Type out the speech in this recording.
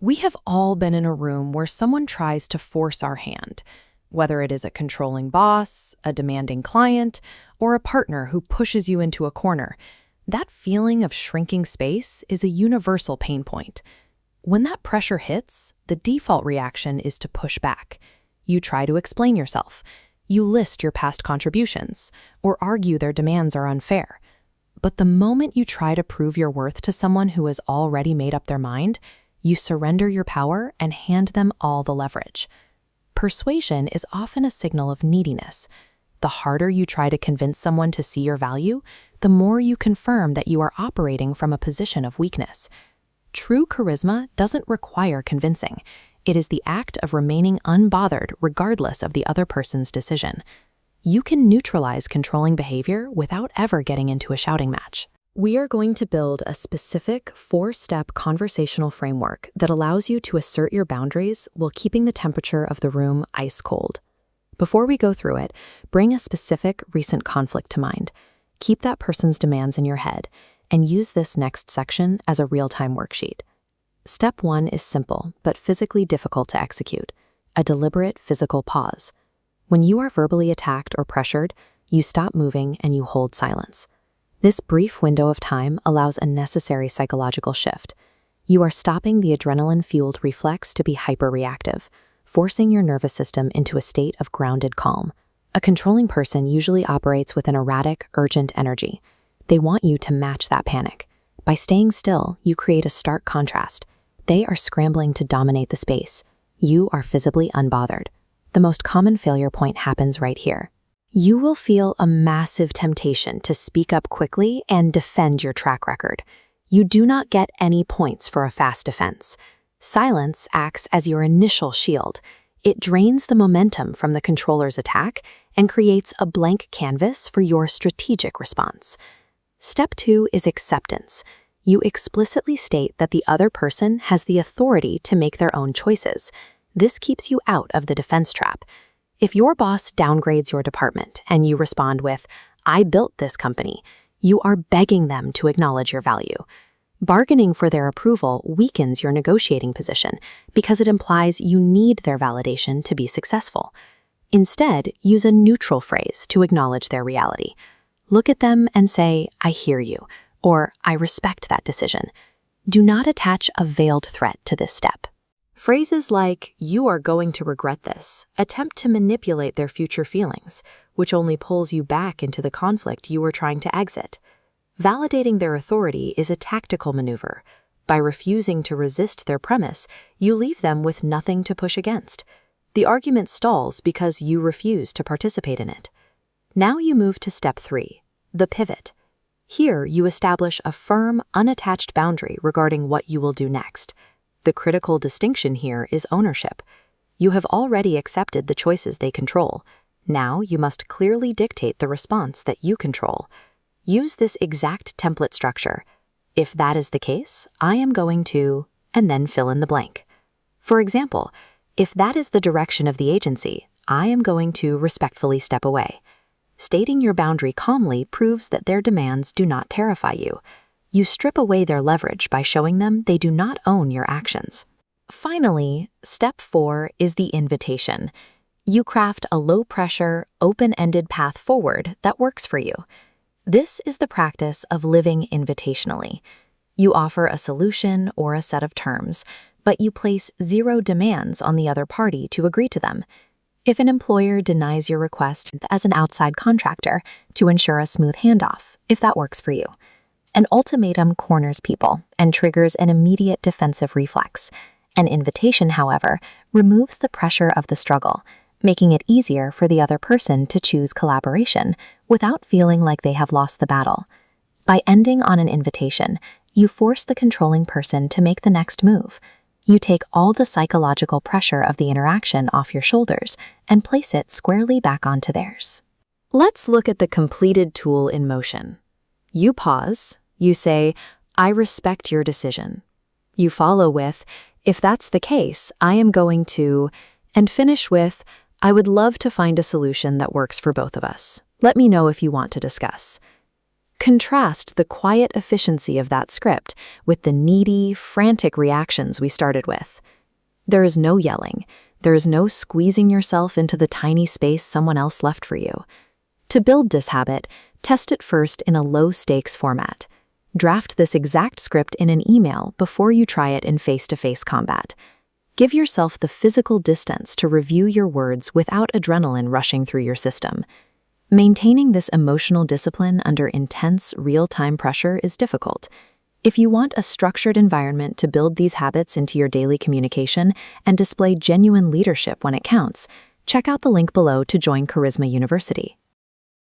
We have all been in a room where someone tries to force our hand, whether it is a controlling boss, a demanding client, or a partner who pushes you into a corner. That feeling of shrinking space is a universal pain point. When that pressure hits, the default reaction is to push back. You try to explain yourself. You list your past contributions, or argue their demands are unfair. But the moment you try to prove your worth to someone who has already made up their mind, you surrender your power and hand them all the leverage. Persuasion is often a signal of neediness. The harder you try to convince someone to see your value, the more you confirm that you are operating from a position of weakness. True charisma doesn't require convincing. It is the act of remaining unbothered regardless of the other person's decision. You can neutralize controlling behavior without ever getting into a shouting match. We are going to build a specific 4-step conversational framework that allows you to assert your boundaries while keeping the temperature of the room ice cold. Before we go through it, bring a specific recent conflict to mind. Keep that person's demands in your head, and use this next section as a real-time worksheet. Step 1 is simple, but physically difficult to execute: a deliberate physical pause. When you are verbally attacked or pressured, you stop moving and you hold silence. This brief window of time allows a necessary psychological shift. You are stopping the adrenaline-fueled reflex to be hyper-reactive, forcing your nervous system into a state of grounded calm. A controlling person usually operates with an erratic, urgent energy. They want you to match that panic. By staying still, you create a stark contrast. They are scrambling to dominate the space. You are visibly unbothered. The most common failure point happens right here. You will feel a massive temptation to speak up quickly and defend your track record. You do not get any points for a fast defense. Silence acts as your initial shield. It drains the momentum from the controller's attack and creates a blank canvas for your strategic response. Step 2 is acceptance. You explicitly state that the other person has the authority to make their own choices. This keeps you out of the defense trap. If your boss downgrades your department and you respond with, "I built this company," you are begging them to acknowledge your value. Bargaining for their approval weakens your negotiating position because it implies you need their validation to be successful. Instead, use a neutral phrase to acknowledge their reality. Look at them and say, "I hear you," or "I respect that decision." Do not attach a veiled threat to this step. Phrases like, "You are going to regret this," attempt to manipulate their future feelings, which only pulls you back into the conflict you were trying to exit. Validating their authority is a tactical maneuver. By refusing to resist their premise, you leave them with nothing to push against. The argument stalls because you refuse to participate in it. Now you move to step 3, the pivot. Here, you establish a firm, unattached boundary regarding what you will do next. The critical distinction here is ownership. You have already accepted the choices they control. Now you must clearly dictate the response that you control. Use this exact template structure. If that is the case, I am going to, and then fill in the blank. For example, if that is the direction of the agency, I am going to respectfully step away. Stating your boundary calmly proves that their demands do not terrify you. You strip away their leverage by showing them they do not own your actions. Finally, step 4 is the invitation. You craft a low-pressure, open-ended path forward that works for you. This is the practice of living invitationally. You offer a solution or a set of terms, but you place zero demands on the other party to agree to them. If an employer denies your request as an outside contractor to ensure a smooth handoff, if that works for you. An ultimatum corners people and triggers an immediate defensive reflex. An invitation, however, removes the pressure of the struggle, making it easier for the other person to choose collaboration without feeling like they have lost the battle. By ending on an invitation, you force the controlling person to make the next move. You take all the psychological pressure of the interaction off your shoulders and place it squarely back onto theirs. Let's look at the completed tool in motion. You pause. You say, "I respect your decision." You follow with, "If that's the case, I am going to," and finish with, "I would love to find a solution that works for both of us. Let me know if you want to discuss." Contrast the quiet efficiency of that script with the needy, frantic reactions we started with. There is no yelling. There is no squeezing yourself into the tiny space someone else left for you. To build this habit, test it first in a low-stakes format. Draft this exact script in an email before you try it in face-to-face combat. Give yourself the physical distance to review your words without adrenaline rushing through your system. Maintaining this emotional discipline under intense, real-time pressure is difficult. If you want a structured environment to build these habits into your daily communication and display genuine leadership when it counts, check out the link below to join Charisma University.